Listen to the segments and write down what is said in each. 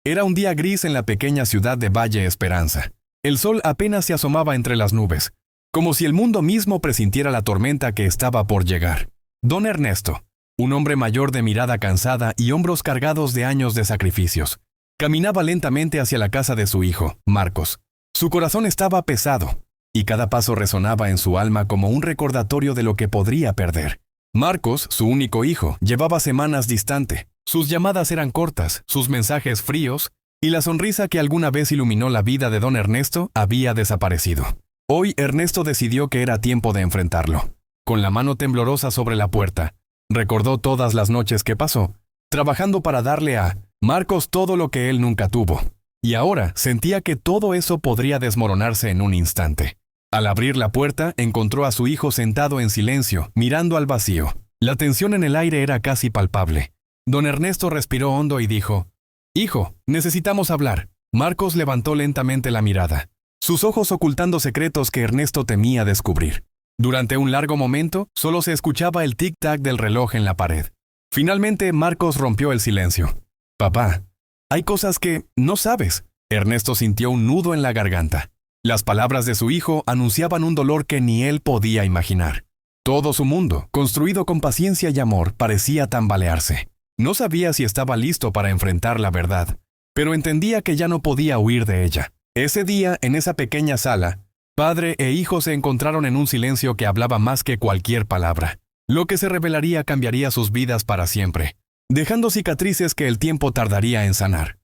Era un día gris en la pequeña ciudad de Valle Esperanza. El sol apenas se asomaba entre las nubes, como si el mundo mismo presintiera la tormenta que estaba por llegar. Don Ernesto, un hombre mayor de mirada cansada y hombros cargados de años de sacrificios, caminaba lentamente hacia la casa de su hijo, Marcos. Su corazón estaba pesado, y cada paso resonaba en su alma como un recordatorio de lo que podría perder. Marcos, su único hijo, llevaba semanas distante. Sus llamadas eran cortas, sus mensajes fríos, y la sonrisa que alguna vez iluminó la vida de don Ernesto había desaparecido. Hoy Ernesto decidió que era tiempo de enfrentarlo. Con la mano temblorosa sobre la puerta, recordó todas las noches que pasó, trabajando para darle a Marcos todo lo que él nunca tuvo. Y ahora sentía que todo eso podría desmoronarse en un instante. Al abrir la puerta, encontró a su hijo sentado en silencio, mirando al vacío. La tensión en el aire era casi palpable. Don Ernesto respiró hondo y dijo: «Hijo, necesitamos hablar». Marcos levantó lentamente la mirada, sus ojos ocultando secretos que Ernesto temía descubrir. Durante un largo momento, solo se escuchaba el tic-tac del reloj en la pared. Finalmente, Marcos rompió el silencio. «Papá, hay cosas que no sabes». Ernesto sintió un nudo en la garganta. Las palabras de su hijo anunciaban un dolor que ni él podía imaginar. Todo su mundo, construido con paciencia y amor, parecía tambalearse. No sabía si estaba listo para enfrentar la verdad, pero entendía que ya no podía huir de ella. Ese día, en esa pequeña sala, padre e hijo se encontraron en un silencio que hablaba más que cualquier palabra. Lo que se revelaría cambiaría sus vidas para siempre, dejando cicatrices que el tiempo tardaría en sanar.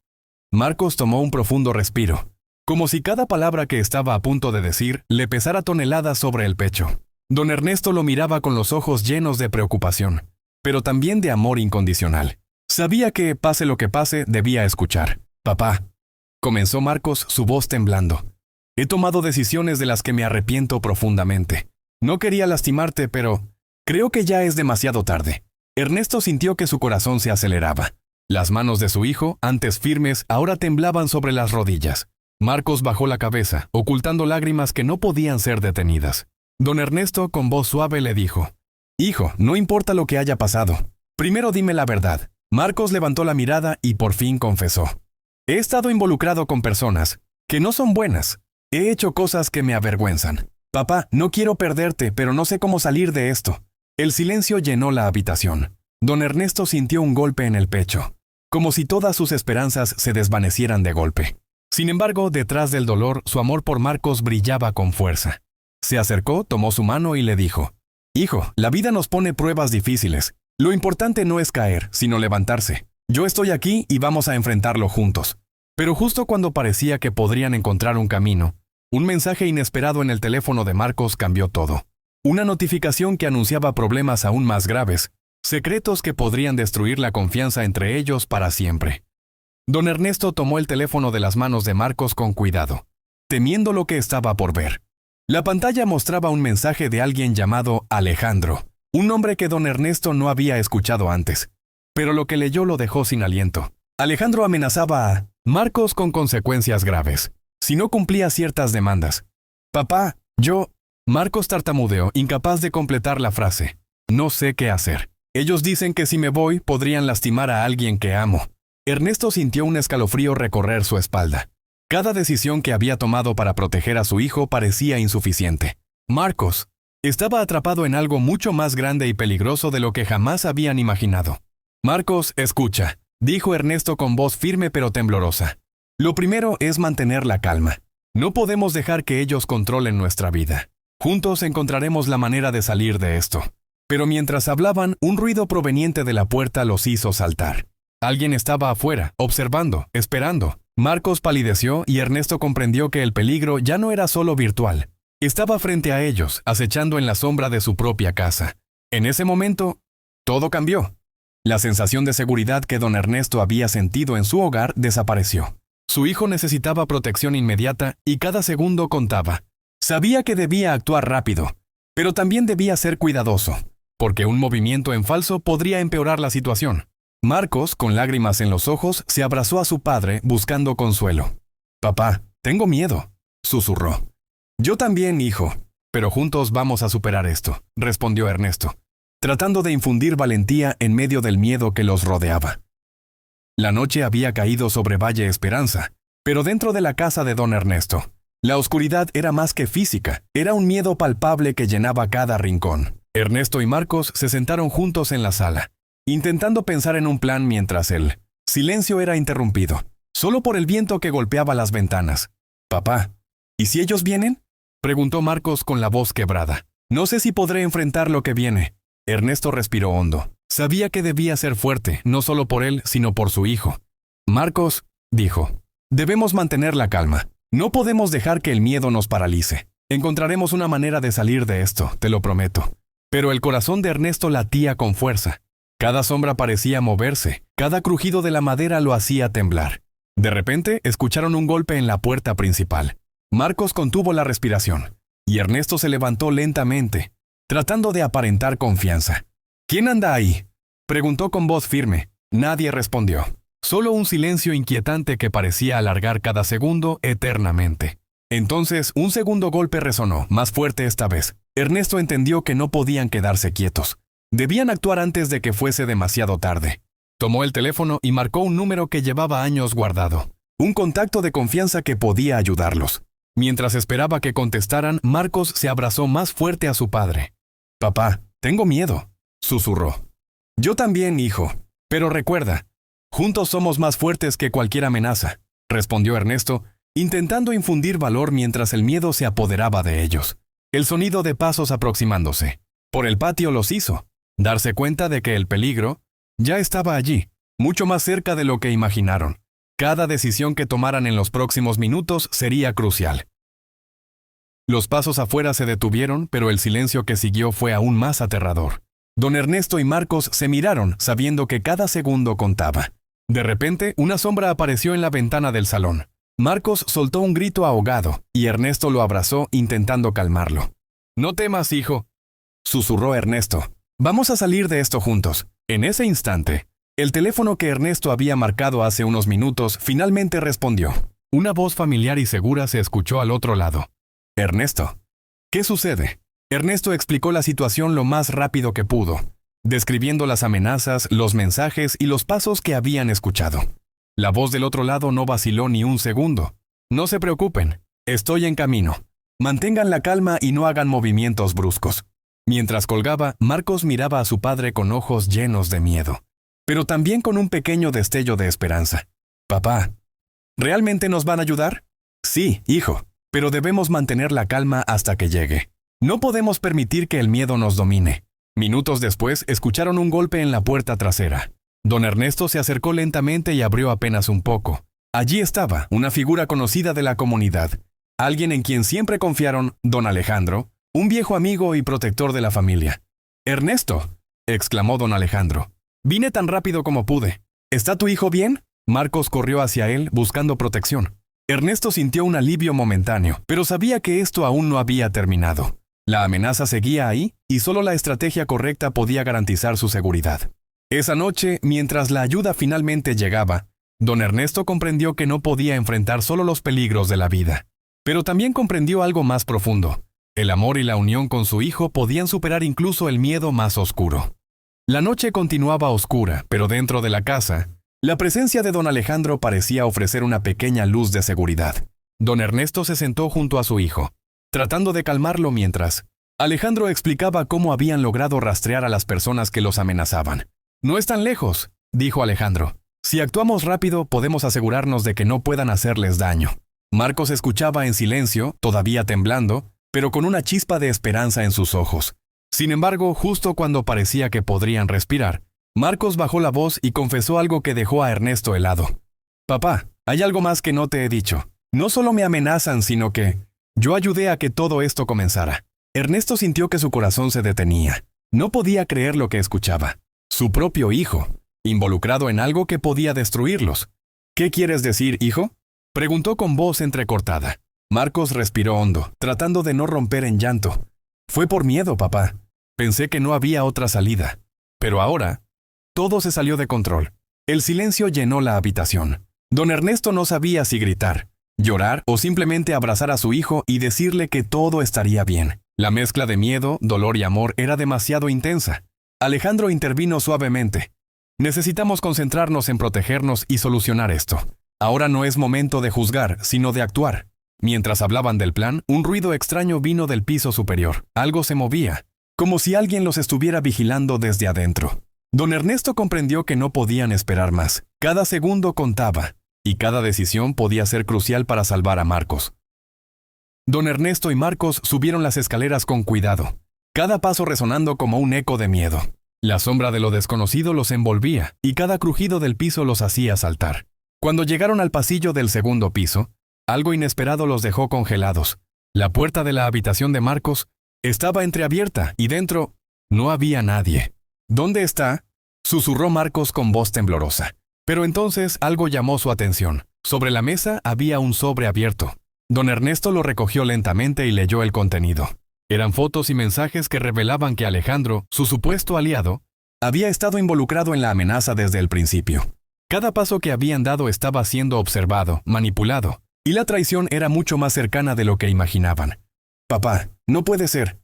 Marcos tomó un profundo respiro, como si cada palabra que estaba a punto de decir le pesara toneladas sobre el pecho. Don Ernesto lo miraba con los ojos llenos de preocupación, pero también de amor incondicional. Sabía que, pase lo que pase, debía escuchar. «Papá», comenzó Marcos, su voz temblando. «He tomado decisiones de las que me arrepiento profundamente. No quería lastimarte, pero creo que ya es demasiado tarde». Ernesto sintió que su corazón se aceleraba. Las manos de su hijo, antes firmes, ahora temblaban sobre las rodillas. Marcos bajó la cabeza, ocultando lágrimas que no podían ser detenidas. Don Ernesto, con voz suave, le dijo: «Hijo, no importa lo que haya pasado. Primero dime la verdad». Marcos levantó la mirada y por fin confesó: «He estado involucrado con personas que no son buenas. He hecho cosas que me avergüenzan. Papá, no quiero perderte, pero no sé cómo salir de esto». El silencio llenó la habitación. Don Ernesto sintió un golpe en el pecho, como si todas sus esperanzas se desvanecieran de golpe. Sin embargo, detrás del dolor, su amor por Marcos brillaba con fuerza. Se acercó, tomó su mano y le dijo: «Hijo, la vida nos pone pruebas difíciles. Lo importante no es caer, sino levantarse. Yo estoy aquí y vamos a enfrentarlo juntos». Pero justo cuando parecía que podrían encontrar un camino, un mensaje inesperado en el teléfono de Marcos cambió todo. Una notificación que anunciaba problemas aún más graves, secretos que podrían destruir la confianza entre ellos para siempre. Don Ernesto tomó el teléfono de las manos de Marcos con cuidado, temiendo lo que estaba por ver. La pantalla mostraba un mensaje de alguien llamado Alejandro, un nombre que don Ernesto no había escuchado antes, pero lo que leyó lo dejó sin aliento. Alejandro amenazaba a Marcos con consecuencias graves, si no cumplía ciertas demandas. «Papá, yo...» Marcos tartamudeó, incapaz de completar la frase. «No sé qué hacer. Ellos dicen que si me voy, podrían lastimar a alguien que amo». Ernesto sintió un escalofrío recorrer su espalda. Cada decisión que había tomado para proteger a su hijo parecía insuficiente. Marcos estaba atrapado en algo mucho más grande y peligroso de lo que jamás habían imaginado. «Marcos, escucha», dijo Ernesto con voz firme pero temblorosa. «Lo primero es mantener la calma. No podemos dejar que ellos controlen nuestra vida. Juntos encontraremos la manera de salir de esto». Pero mientras hablaban, un ruido proveniente de la puerta los hizo saltar. Alguien estaba afuera, observando, esperando. Marcos palideció y Ernesto comprendió que el peligro ya no era solo virtual. Estaba frente a ellos, acechando en la sombra de su propia casa. En ese momento, todo cambió. La sensación de seguridad que don Ernesto había sentido en su hogar desapareció. Su hijo necesitaba protección inmediata y cada segundo contaba. Sabía que debía actuar rápido, pero también debía ser cuidadoso, porque un movimiento en falso podría empeorar la situación. Marcos, con lágrimas en los ojos, se abrazó a su padre buscando consuelo. «Papá, tengo miedo», susurró. «Yo también, hijo, pero juntos vamos a superar esto», respondió Ernesto, tratando de infundir valentía en medio del miedo que los rodeaba. La noche había caído sobre Valle Esperanza, pero dentro de la casa de don Ernesto, la oscuridad era más que física, era un miedo palpable que llenaba cada rincón. Ernesto y Marcos se sentaron juntos en la sala, intentando pensar en un plan mientras el silencio era interrumpido, solo por el viento que golpeaba las ventanas. «Papá, ¿y si ellos vienen?», preguntó Marcos con la voz quebrada. «No sé si podré enfrentar lo que viene». Ernesto respiró hondo. Sabía que debía ser fuerte, no solo por él, sino por su hijo. «Marcos», dijo, «debemos mantener la calma. No podemos dejar que el miedo nos paralice. Encontraremos una manera de salir de esto, te lo prometo». Pero el corazón de Ernesto latía con fuerza. Cada sombra parecía moverse, cada crujido de la madera lo hacía temblar. De repente, escucharon un golpe en la puerta principal. Marcos contuvo la respiración, y Ernesto se levantó lentamente, tratando de aparentar confianza. «¿Quién anda ahí?», preguntó con voz firme. Nadie respondió. Solo un silencio inquietante que parecía alargar cada segundo eternamente. Entonces, un segundo golpe resonó, más fuerte esta vez. Ernesto entendió que no podían quedarse quietos. Debían actuar antes de que fuese demasiado tarde. Tomó el teléfono y marcó un número que llevaba años guardado. Un contacto de confianza que podía ayudarlos. Mientras esperaba que contestaran, Marcos se abrazó más fuerte a su padre. «Papá, tengo miedo», susurró. «Yo también, hijo. Pero recuerda, juntos somos más fuertes que cualquier amenaza», respondió Ernesto, intentando infundir valor mientras el miedo se apoderaba de ellos. El sonido de pasos aproximándose por el patio los hizo darse cuenta de que el peligro ya estaba allí, mucho más cerca de lo que imaginaron. Cada decisión que tomaran en los próximos minutos sería crucial. Los pasos afuera se detuvieron, pero el silencio que siguió fue aún más aterrador. Don Ernesto y Marcos se miraron, sabiendo que cada segundo contaba. De repente, una sombra apareció en la ventana del salón. Marcos soltó un grito ahogado, y Ernesto lo abrazó intentando calmarlo. «No temas, hijo», susurró Ernesto. «Vamos a salir de esto juntos». En ese instante, el teléfono que Ernesto había marcado hace unos minutos finalmente respondió. Una voz familiar y segura se escuchó al otro lado. «Ernesto, ¿qué sucede?». Ernesto explicó la situación lo más rápido que pudo, describiendo las amenazas, los mensajes y los pasos que habían escuchado. La voz del otro lado no vaciló ni un segundo. «No se preocupen, estoy en camino. Mantengan la calma y no hagan movimientos bruscos». Mientras colgaba, Marcos miraba a su padre con ojos llenos de miedo, pero también con un pequeño destello de esperanza. «Papá, ¿realmente nos van a ayudar?». «Sí, hijo, pero debemos mantener la calma hasta que llegue. No podemos permitir que el miedo nos domine». Minutos después, escucharon un golpe en la puerta trasera. Don Ernesto se acercó lentamente y abrió apenas un poco. Allí estaba, una figura conocida de la comunidad, alguien en quien siempre confiaron, don Alejandro, un viejo amigo y protector de la familia. «¡Ernesto!», exclamó don Alejandro. «Vine tan rápido como pude. ¿Está tu hijo bien?». Marcos corrió hacia él buscando protección. Ernesto sintió un alivio momentáneo, pero sabía que esto aún no había terminado. La amenaza seguía ahí, y solo la estrategia correcta podía garantizar su seguridad. Esa noche, mientras la ayuda finalmente llegaba, don Ernesto comprendió que no podía enfrentar solo los peligros de la vida, pero también comprendió algo más profundo. El amor y la unión con su hijo podían superar incluso el miedo más oscuro. La noche continuaba oscura, pero dentro de la casa, la presencia de don Alejandro parecía ofrecer una pequeña luz de seguridad. Don Ernesto se sentó junto a su hijo, tratando de calmarlo mientras Alejandro explicaba cómo habían logrado rastrear a las personas que los amenazaban. «No están lejos», dijo Alejandro. «Si actuamos rápido, podemos asegurarnos de que no puedan hacerles daño». Marcos escuchaba en silencio, todavía temblando, pero con una chispa de esperanza en sus ojos. Sin embargo, justo cuando parecía que podrían respirar, Marcos bajó la voz y confesó algo que dejó a Ernesto helado. «Papá, hay algo más que no te he dicho. No solo me amenazan, sino que yo ayudé a que todo esto comenzara». Ernesto sintió que su corazón se detenía. No podía creer lo que escuchaba. Su propio hijo, involucrado en algo que podía destruirlos. «¿Qué quieres decir, hijo?», preguntó con voz entrecortada. Marcos respiró hondo, tratando de no romper en llanto. «Fue por miedo, papá. Pensé que no había otra salida. Pero ahora, todo se salió de control». El silencio llenó la habitación. Don Ernesto no sabía si gritar, llorar o simplemente abrazar a su hijo y decirle que todo estaría bien. La mezcla de miedo, dolor y amor era demasiado intensa. Alejandro intervino suavemente. Necesitamos concentrarnos en protegernos y solucionar esto. Ahora no es momento de juzgar, sino de actuar. Mientras hablaban del plan, un ruido extraño vino del piso superior. Algo se movía, como si alguien los estuviera vigilando desde adentro. Don Ernesto comprendió que no podían esperar más. Cada segundo contaba, y cada decisión podía ser crucial para salvar a Marcos. Don Ernesto y Marcos subieron las escaleras con cuidado, cada paso resonando como un eco de miedo. La sombra de lo desconocido los envolvía, y cada crujido del piso los hacía saltar. Cuando llegaron al pasillo del segundo piso, algo inesperado los dejó congelados. La puerta de la habitación de Marcos estaba entreabierta, y dentro no había nadie. ¿Dónde está?, susurró Marcos con voz temblorosa. Pero entonces algo llamó su atención. Sobre la mesa había un sobre abierto. Don Ernesto lo recogió lentamente y leyó el contenido. Eran fotos y mensajes que revelaban que Alejandro, su supuesto aliado, había estado involucrado en la amenaza desde el principio. Cada paso que habían dado estaba siendo observado, manipulado, y la traición era mucho más cercana de lo que imaginaban. «Papá, no puede ser»,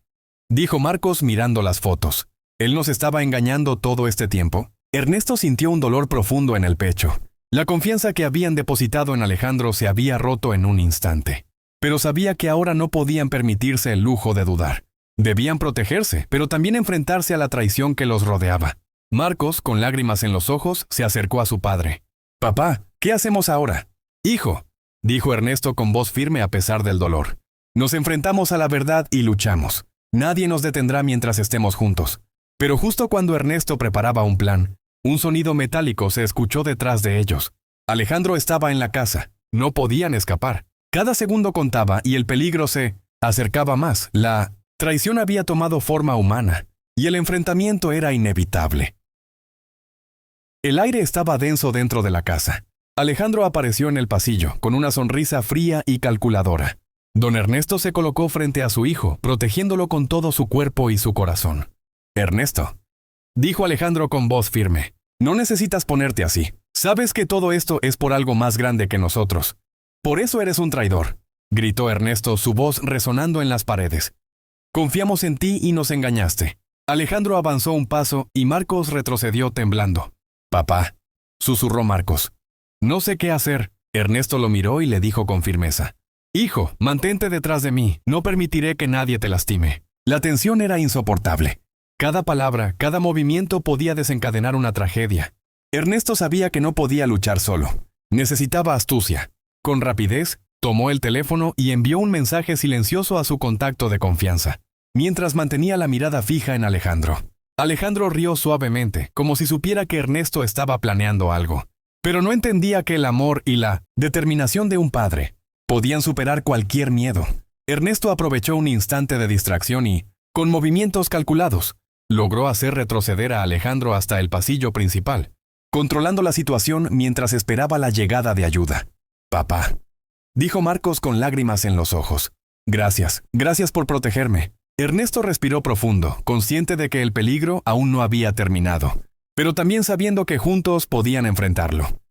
dijo Marcos mirando las fotos. ¿Él nos estaba engañando todo este tiempo? Ernesto sintió un dolor profundo en el pecho. La confianza que habían depositado en Alejandro se había roto en un instante. Pero sabía que ahora no podían permitirse el lujo de dudar. Debían protegerse, pero también enfrentarse a la traición que los rodeaba. Marcos, con lágrimas en los ojos, se acercó a su padre. «Papá, ¿qué hacemos ahora?» «Hijo», dijo Ernesto con voz firme a pesar del dolor. «Nos enfrentamos a la verdad y luchamos. Nadie nos detendrá mientras estemos juntos». Pero justo cuando Ernesto preparaba un plan, un sonido metálico se escuchó detrás de ellos. Alejandro estaba en la casa. No podían escapar. Cada segundo contaba y el peligro se acercaba más. La traición había tomado forma humana, y el enfrentamiento era inevitable. El aire estaba denso dentro de la casa. Alejandro apareció en el pasillo, con una sonrisa fría y calculadora. Don Ernesto se colocó frente a su hijo, protegiéndolo con todo su cuerpo y su corazón. «Ernesto», dijo Alejandro con voz firme, «no necesitas ponerte así. Sabes que todo esto es por algo más grande que nosotros. Por eso eres un traidor», gritó Ernesto, su voz resonando en las paredes. «Confiamos en ti y nos engañaste». Alejandro avanzó un paso y Marcos retrocedió temblando. «Papá», susurró Marcos. «No sé qué hacer». Ernesto lo miró y le dijo con firmeza. «Hijo, mantente detrás de mí. No permitiré que nadie te lastime». La tensión era insoportable. Cada palabra, cada movimiento podía desencadenar una tragedia. Ernesto sabía que no podía luchar solo. Necesitaba astucia. Con rapidez, tomó el teléfono y envió un mensaje silencioso a su contacto de confianza, mientras mantenía la mirada fija en Alejandro. Alejandro rió suavemente, como si supiera que Ernesto estaba planeando algo. Pero no entendía que el amor y la determinación de un padre podían superar cualquier miedo. Ernesto aprovechó un instante de distracción y, con movimientos calculados, logró hacer retroceder a Alejandro hasta el pasillo principal, controlando la situación mientras esperaba la llegada de ayuda. «Papá», dijo Marcos con lágrimas en los ojos. «Gracias por protegerme». Ernesto respiró profundo, consciente de que el peligro aún no había terminado, pero también sabiendo que juntos podían enfrentarlo.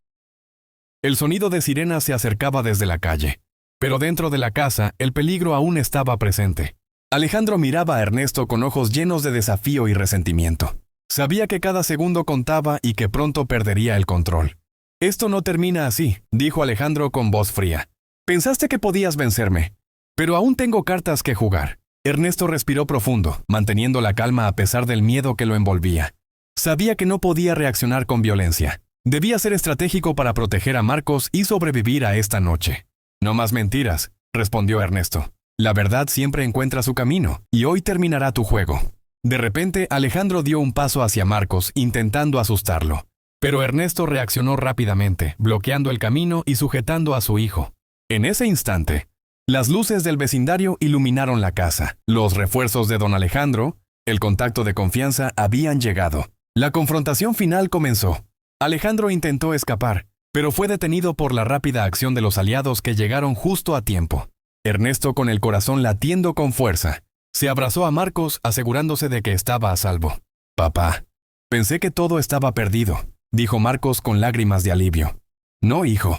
El sonido de sirenas se acercaba desde la calle, pero dentro de la casa el peligro aún estaba presente. Alejandro miraba a Ernesto con ojos llenos de desafío y resentimiento. Sabía que cada segundo contaba y que pronto perdería el control. «Esto no termina así», dijo Alejandro con voz fría. «Pensaste que podías vencerme, pero aún tengo cartas que jugar». Ernesto respiró profundo, manteniendo la calma a pesar del miedo que lo envolvía. Sabía que no podía reaccionar con violencia. Debía ser estratégico para proteger a Marcos y sobrevivir a esta noche. «No más mentiras», respondió Ernesto. «La verdad siempre encuentra su camino, y hoy terminará tu juego». De repente, Alejandro dio un paso hacia Marcos, intentando asustarlo. Pero Ernesto reaccionó rápidamente, bloqueando el camino y sujetando a su hijo. En ese instante, las luces del vecindario iluminaron la casa. Los refuerzos de don Alejandro, el contacto de confianza, habían llegado. La confrontación final comenzó. Alejandro intentó escapar, pero fue detenido por la rápida acción de los aliados que llegaron justo a tiempo. Ernesto, con el corazón latiendo con fuerza, se abrazó a Marcos asegurándose de que estaba a salvo. «Papá, pensé que todo estaba perdido», dijo Marcos con lágrimas de alivio. «No, hijo.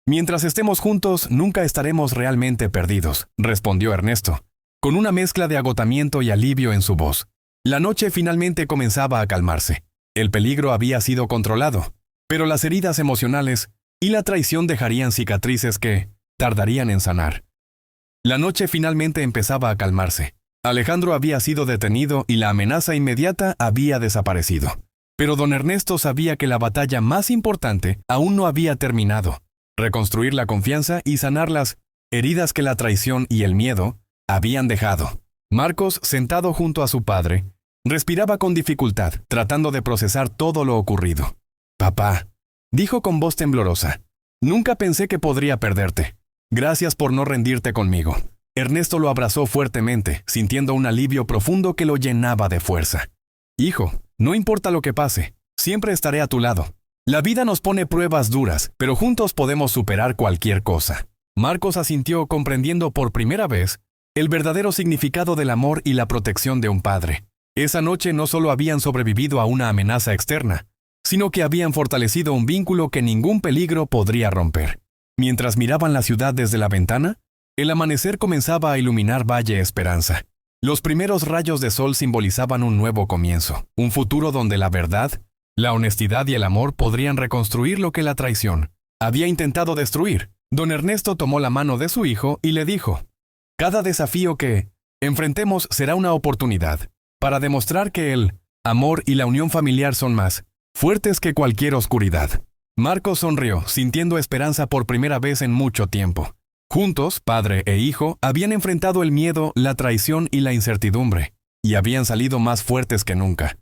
Mientras estemos juntos, nunca estaremos realmente perdidos», respondió Ernesto, con una mezcla de agotamiento y alivio en su voz. La noche finalmente comenzaba a calmarse. El peligro había sido controlado, pero las heridas emocionales y la traición dejarían cicatrices que tardarían en sanar. La noche finalmente empezaba a calmarse. Alejandro había sido detenido y la amenaza inmediata había desaparecido. Pero don Ernesto sabía que la batalla más importante aún no había terminado: reconstruir la confianza y sanar las heridas que la traición y el miedo habían dejado. Marcos, sentado junto a su padre, respiraba con dificultad, tratando de procesar todo lo ocurrido. «Papá», dijo con voz temblorosa, «nunca pensé que podría perderte. Gracias por no rendirte conmigo». Ernesto lo abrazó fuertemente, sintiendo un alivio profundo que lo llenaba de fuerza. «Hijo, no importa lo que pase, siempre estaré a tu lado. La vida nos pone pruebas duras, pero juntos podemos superar cualquier cosa». Marcos asintió, comprendiendo por primera vez el verdadero significado del amor y la protección de un padre. Esa noche no solo habían sobrevivido a una amenaza externa, sino que habían fortalecido un vínculo que ningún peligro podría romper. Mientras miraban la ciudad desde la ventana, el amanecer comenzaba a iluminar Valle Esperanza. Los primeros rayos de sol simbolizaban un nuevo comienzo, un futuro donde la verdad, la honestidad y el amor podrían reconstruir lo que la traición había intentado destruir. Don Ernesto tomó la mano de su hijo y le dijo: «Cada desafío que enfrentemos será una oportunidad para demostrar que el amor y la unión familiar son más fuertes que cualquier oscuridad». Marcos sonrió, sintiendo esperanza por primera vez en mucho tiempo. Juntos, padre e hijo, habían enfrentado el miedo, la traición y la incertidumbre, y habían salido más fuertes que nunca.